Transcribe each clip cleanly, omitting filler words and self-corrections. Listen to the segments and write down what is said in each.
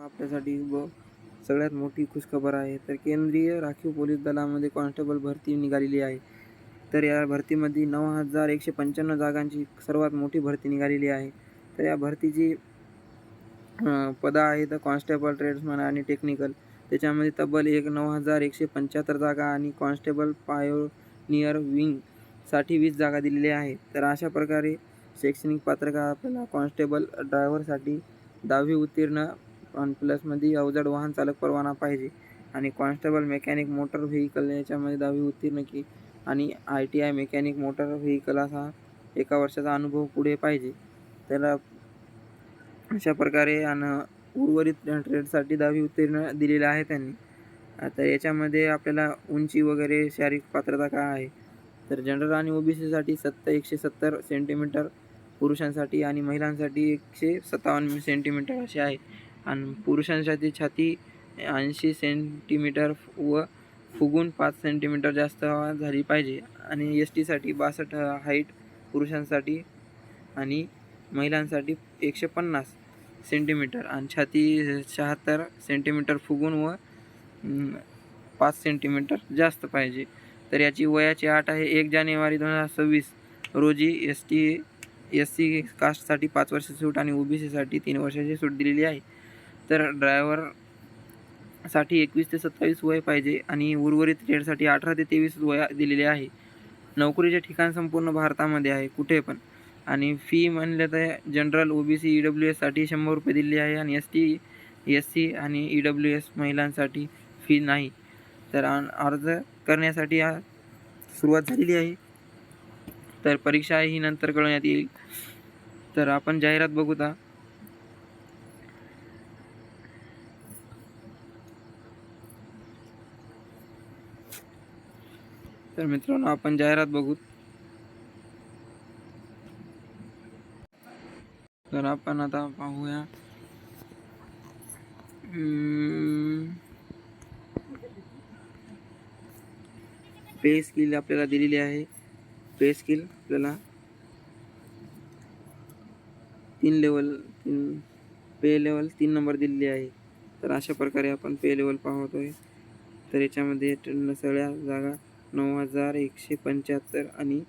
आपल्यासाठी सगळ्यात मोठी खुशखबर आहे. तर केंद्रीय राखीव पोलीस दलामध्ये कॉन्स्टेबल भरती निघालेली आहे. तर या भरतीमध्ये 9,195 जागांची सर्वात मोठी भरती निघालेली आहे. तर या भरतीची पदं आहेत कॉन्स्टेबल, ट्रेड्समन आणि टेक्निकल. त्याच्यामध्ये तब्बल 9,175 जागा आणि कॉन्स्टेबल पायोनियर विंगसाठी 20 जागा दिलेल्या आहेत. तर अशा प्रकारे शैक्षणिक पात्रता आपल्याला कॉन्स्टेबल ड्रायव्हरसाठी 10वी उत्तीर्ण आणि प्लसमध्ये अवजड वाहन चालक परवाना पाहिजे आणि कॉन्स्टेबल मेकॅनिक मोटर व्हेकल याच्यामध्ये 10वी उत्तीर्ण की आणि ITI मेकॅनिक मोटर व्हेकल असा 1 वर्षाचा अनुभव पुढे पाहिजे. त्याला अशा प्रकारे आणि उर्वरित ट्रेडसाठी 10वी उत्तीर्ण दिलेलं आहे त्यांनी. आता याच्यामध्ये आपल्याला उंची वगैरे शारीरिक पात्रता काय आहे तर जनरल आणि OBCसाठी 170 सेंटीमीटर पुरुषांसाठी आणि महिलांसाठी 157 सेंटीमीटर असे आहे आणि पुरुषांसाठी छाती 80 सेंटीमीटर व फुगून 5 सेंटीमीटर जास्त झाली पाहिजे आणि STसाठी 62 हाईट पुरुषांसाठी आणि महिलांसाठी 150 सेंटीमीटर आणि छाती 76 सेंटीमीटर फुगून व 5 सेंटीमीटर जास्त पाहिजे. तर याची वयाची अट आहे 1 जानेवारी 2026 रोजी SC कास्टसाठी 5 वर्षाची सूट आणि OBCसाठी 3 वर्षाची सूट दिलेली आहे. तर ड्रायव्हरसाठी 21 ते 27 वय पाहिजे आणि उर्वरित ट्रेडसाठी 18 ते 23 वय दिलेले आहे. नोकरीचे ठिकाण संपूर्ण भारतामध्ये आहे कुठे पण आणि फी म्हणलं तर जनरल OBC EWSसाठी 100 रुपये दिलेले आहे आणि ST SC आणि EWS महिलांसाठी फी नाही. तर अर्ज करण्यासाठी सुरुवात झालेली आहे. तर परीक्षा ही नंतर कळवण्यात येईल. तर आपण जाहिरात बघूया. तर मित्रांनो आपण जाहिरात बघू. तर आपण आता पाहूया पे स्किल आपल्याला दिलेली आहे. पे स्किल आपल्याला 3 लेवल पे लेवल 3 नंबर दिलेली आहे. तर अशा प्रकारे आपण पे लेवल पाहतोय. तर याच्यामध्ये सगळ्या जागा 9,175 आणि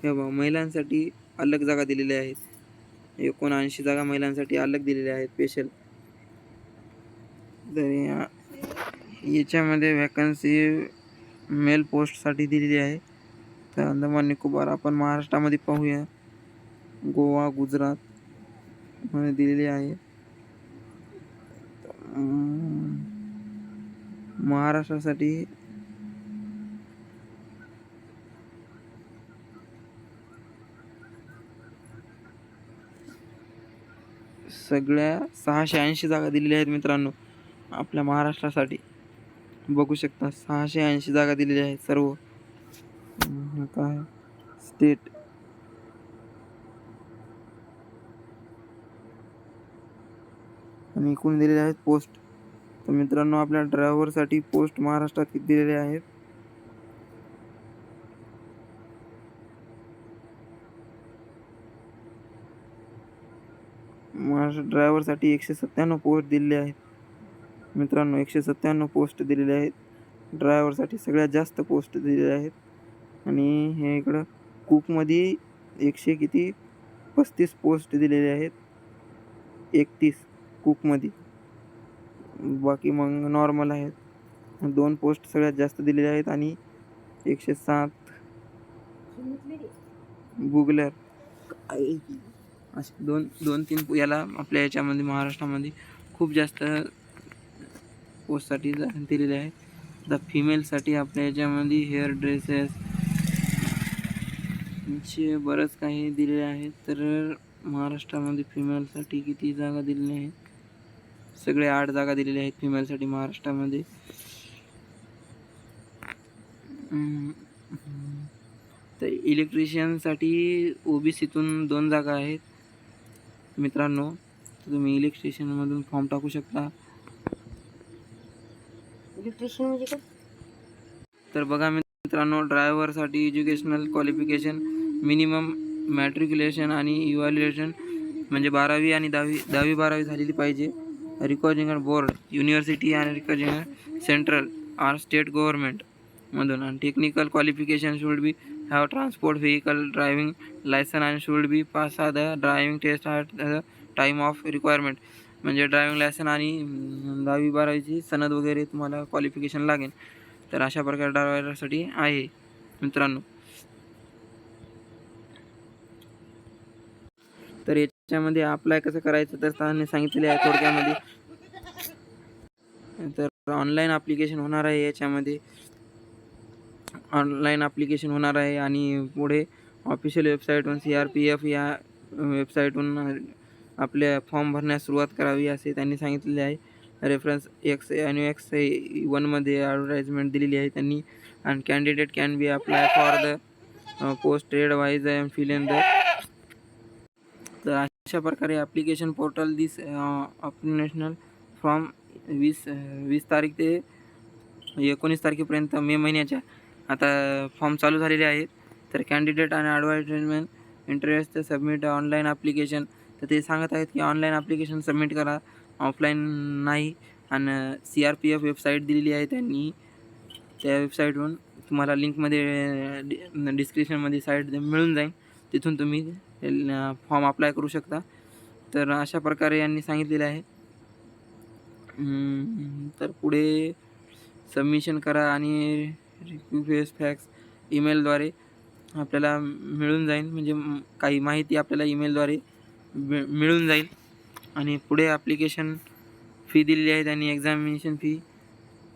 हे महिलांसाठी अलग जागा दिलेल्या आहेत. 79 जागा महिलांसाठी अलग दिलेल्या आहेत स्पेशल. तर याच्यामध्ये वॅकन्सी मेल पोस्टसाठी दिलेली आहे. तर अंदमान निकोबार आपण महाराष्ट्रामध्ये पाहूया. गोवा, गुजरात मध्ये दिलेली आहे. महाराष्ट्रासाठी सगळ्या 680 जागा दिलेल्या आहेत मित्रांनो. आपल्या महाराष्ट्रासाठी बघू शकता 680 जागा दिलेल्या आहेत सर्व काय स्टेट. आणि एकूण दिलेले आहेत पोस्ट. तर मित्रांनो आपल्या ड्रायव्हरसाठी पोस्ट महाराष्ट्रात किती दिलेले आहेत महाराष्ट्र ड्रायव्हरसाठी 197 पोस्ट दिलेले आहेत मित्रांनो. 197 पोस्ट दिलेले आहेत ड्रायव्हरसाठी. सगळ्यात जास्त पोस्ट दिलेले आहेत. आणि हे इकडं कुकमध्ये 35 पोस्ट दिलेले आहेत. 31 कुकमध्ये. बाकी मग नॉर्मल आहेत. 2 पोस्ट सगळ्यात जास्त दिलेले आहेत आणि 107 बुगलर असे 2-3 याला आपल्या याच्यामध्ये महाराष्ट्रामध्ये खूप जास्त पोस्टसाठी दिलेले आहेत. आता फिमेलसाठी आपल्या याच्यामध्ये हेअर ड्रेसेस बरंच काही दिलेले आहेत. तर महाराष्ट्रामध्ये फिमेलसाठी किती जागा दिलेल्या आहेत? सगळे 8 जागा दिलेल्या आहेत फिमेलसाठी महाराष्ट्रामध्ये. तर इलेक्ट्रिशियनसाठी OBCतून 2 जागा आहेत मित्रांनो. तर तुम्ही इलेक्ट्रिशियनमधून फॉर्म टाकू शकता. इलेक्ट्रिशियन म्हणजे काय? तर बघा मित्रांनो ड्रायव्हरसाठी एज्युकेशनल क्वालिफिकेशन मिनिमम मॅट्रिक्युलेशन आणि इव्हॅल्युएशन म्हणजे 12वी आणि 10वी-12वी झालेली पाहिजे. रिकॉग्निशन बोर्ड, युनिव्हर्सिटी आणि रिकॉग्निशन सेंट्रल आर स्टेट गव्हर्नमेंटमधून. आणि technical qualification should be have transport vehicle driving licence आणि should be pass the driving test at the time of requirement. म्हणजे ड्रायव्हिंग लायसन आणि 10वी-12वीची सनद वगैरे तुम्हाला क्वालिफिकेशन लागेल. तर अशा प्रकारे ड्रायव्हरसाठी आहे मित्रांनो. तर याच्यामध्ये अप्लाय कसं करायचं तर त्यांनी सांगितलेले आहे थोडक्यामध्ये. तर ऑनलाईन ॲप्लिकेशन होणार आहे याच्यामध्ये. ऑनलाईन ॲप्लिकेशन होणार आहे आणि पुढे ऑफिशियल वेबसाईटवरून CRPF या वेबसाईटवरून आपल्या फॉर्म भरण्यास सुरुवात करावी असे त्यांनी सांगितलेले आहे. रेफरन्स X1मध्ये ॲडव्हर्टाइजमेंट दिलेली आहे त्यांनी. आणि candidate can be apply for the post trade wise and fill in the. तर अशा प्रकारे application portal this operational from 20 तारीख ते 19 तारखेपर्यंत मे महिन्याच्या आता फॉर्म चालू झालेले आहेत. तर कॅन्डिडेट आणि advertisement interest submit online application. तर ते सांगत आहेत की ऑनलाईन ॲप्लिकेशन सबमिट करा, ऑफलाईन नाही. आणि CRPF वेबसाईट दिलेली आहे त्यांनी. त्या वेबसाईटवरून तुम्हाला लिंकमध्ये डिस्क्रिप्शनमध्ये साईट मिळून जाईल, तिथून तुम्ही फॉर्म अप्लाय करू शकता. तर अशा प्रकारे यांनी सांगितलेलं आहे. तर पुढे सबमिशन करा आणि रिक्वेस्ट फॅक्स ईमेलद्वारे आपल्याला मिळून जाईल. म्हणजे काही माहिती आपल्याला ईमेलद्वारे मिळून जाईल. आणि पुढे ॲप्लिकेशन फी दिलेली आहे त्यांनी. एक्झामिनेशन फी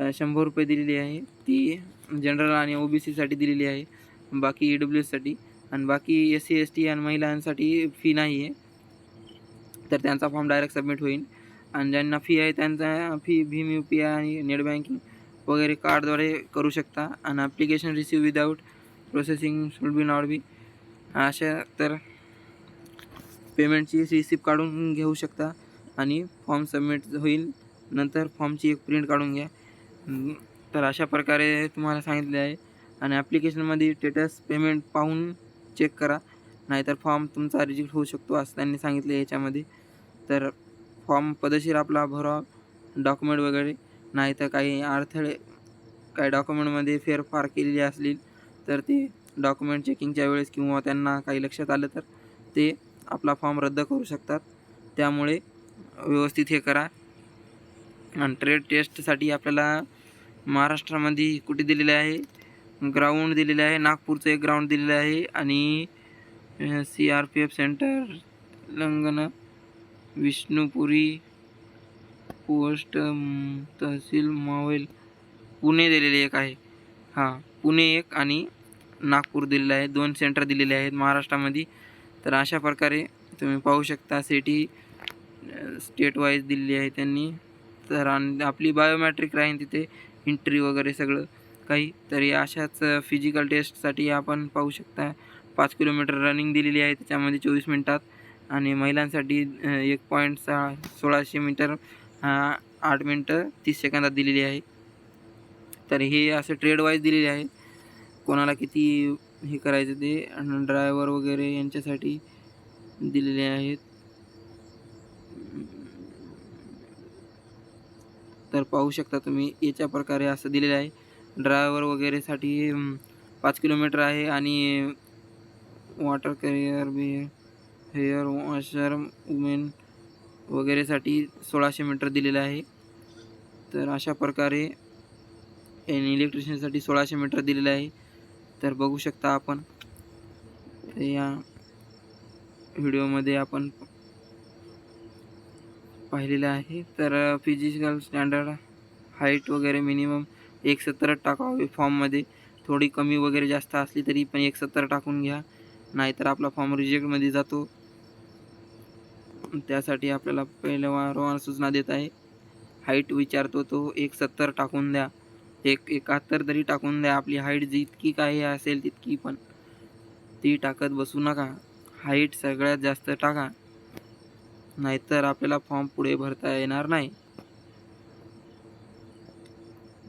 100 रुपये दिलेली आहे. ती जनरल आणि OBCसाठी दिलेली आहे, बाकी EWSसाठी. आणि बाकी SC ST आणि महिलांसाठी फी नाही आहे. तर त्यांचा फॉर्म डायरेक्ट सबमिट होईल. आणि ज्यांना फी आहे त्यांचा फी भीम UPI आणि नेट बँकिंग वगैरे कार्डद्वारे करू शकता. आणि application receive without processing should be not be. अशा तर पेमेंटची रिसिप्ट काढून घेऊ शकता आणि फॉर्म सबमिट होईल. नंतर फॉर्मची एक प्रिंट काढून घ्या. तर अशा प्रकारे तुम्हाला सांगितले आहे. आणि ॲप्लिकेशनमध्ये स्टेटस पेमेंट पाहून चेक करा, नाहीतर फॉर्म तुमचा रिजेक्ट होऊ शकतो असं त्यांनी सांगितले याच्यामध्ये. तर फॉर्म पद्धतशीर आपला भरा, डॉक्युमेंट वगैरे, नाहीतर काही अडथळे काही डॉक्युमेंटमध्ये फेरफार केलेली असतील तर ते डॉक्युमेंट चेकिंगच्या वेळेस किंवा त्यांना काही लक्षात आलं तर ते आपला फॉर्म रद्द करू शकतात. त्यामुळे व्यवस्थित हे करा. आणि ट्रेड टेस्टसाठी आपल्याला महाराष्ट्रामध्ये कुठे दिलेलं आहे, ग्राउंड दिलेलं आहे. नागपूरचं एक ग्राउंड दिलेलं आहे. आणि CRPF centre Telangana, Vishnupuri post tehsil Maval, Pune दिलेले एक आहे. पुणे एक आणि नागपूर दिलेलं आहे. 2 सेंटर दिलेले आहेत महाराष्ट्रामध्ये. तर अशा प्रकारे तुम्ही पाहू शकता. सिटी स्टेट वाईज दिलेली आहे त्यांनी. तर आपली बायोमॅट्रिक राहील तिथे, एंट्री वगैरे सगळं काही. तरी अशाच फिजिकल टेस्टसाठी आपण पाहू शकता 5 किलोमीटर रनिंग दिलेली आहे त्याच्यामध्ये 24 मिनटात. आणि महिलांसाठी 1.16 मीटर 8 मिनटं 30 सेकंदात दिलेली आहे. तर हे असं ट्रेड वाईज दिलेले आहे, कोणाला किती हे करायचं ते. आणि ड्रायव्हर वगैरे यांच्यासाठी दिलेले आहेत. तर पाहू शकता तुम्ही याच्या प्रकारे असं दिलेलं आहे. ड्रायव्हर वगैरेसाठी 5 किलोमीटर आहे. आणि वॉटर कॅरियर बी, हेअर वॉशर वुमेन वगैरेसाठी 1600 मीटर दिलेलं आहे. तर अशा प्रकारे इलेक्ट्रिशियनसाठी 1600 मीटर दिलेलं आहे. तर बघू शकता आपण या व्हिडिओमध्ये आपण पाहिलेलं आहे. तर फिजिकल स्टँडर्ड हाईट वगैरे मिनिमम 1.70 टाकावे फॉर्ममध्ये. थोडी कमी वगैरे जास्त असली तरी पण 1.70 टाकून घ्या, नाहीतर आपला फॉर्म रिजेक्टमध्ये जातो. त्यासाठी आपल्याला पहिल्या वारंवार सूचना देत आहे. हाईट विचारतो तो 1.70 टाकून द्या, 1.71 तरी टाकून द्या. आपली हाईट जितकी काही असेल तितकी, पण ती टाकत बसू नका. हाईट सगळ्यात जास्त टाका, नाहीतर आपल्याला फॉर्म पुढे भरता येणार नाही.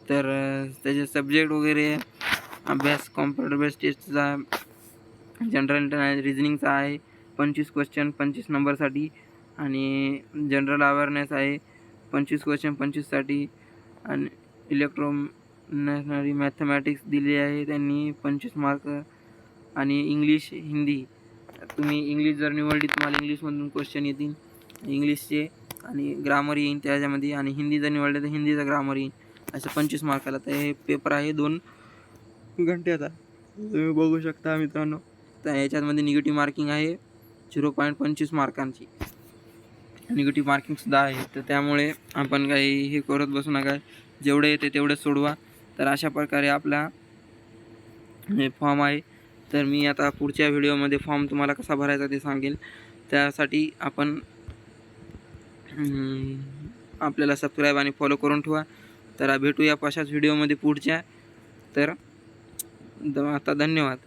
तर त्याचे सब्जेक्ट वगैरे अभ्यास कॉम्प्युटर बेस्ड टेस्टचा, जनरल इंटरनल रिजनिंगचा आहे, 25 क्वेश्चन 25 नंबरसाठी आणि जनरल अवेअरनेस आहे 25 क्वेश्चन 25साठी आणि इलेक्ट्रोमॅग्नेटिक मॅथमॅटिक्स दिली आहे त्यांनी 25 मार्क आणि इंग्लिश हिंदी तुम्ही इंग्लिश जर निवडली तुम्हाला इंग्लिशमधून क्वेश्चन येतील इंग्लिशचे आणि ग्रामर येईल त्याच्यामध्ये आणि हिंदी जर निवडले तर हिंदीचा ग्रामर येईल असं 25 मार्काला. तर हे पेपर आहे 2 घंट्याचा तुम्ही बघू शकता मित्रांनो. तर याच्यामध्ये निगेटिव्ह मार्किंग आहे 0.25 मार्कांची निगेटिव्ह मार्किंगसुद्धा आहे. तर त्यामुळे आपण काही हे करत बसू नका जेवढे येते तेवढेच सोडवा. तर अशा प्रकारे आपला हे फॉर्म आहे. तर मी आता पुढच्या व्हिडिओमध्ये फॉर्म तुम्हाला कसा भरायचा ते सांगेल. त्यासाठी आपण आपल्याला सबस्क्राईब आणि फॉलो करून ठेवा. तर भेटूया अशाच व्हिडिओमध्ये पुढच्या. तर आता धन्यवाद.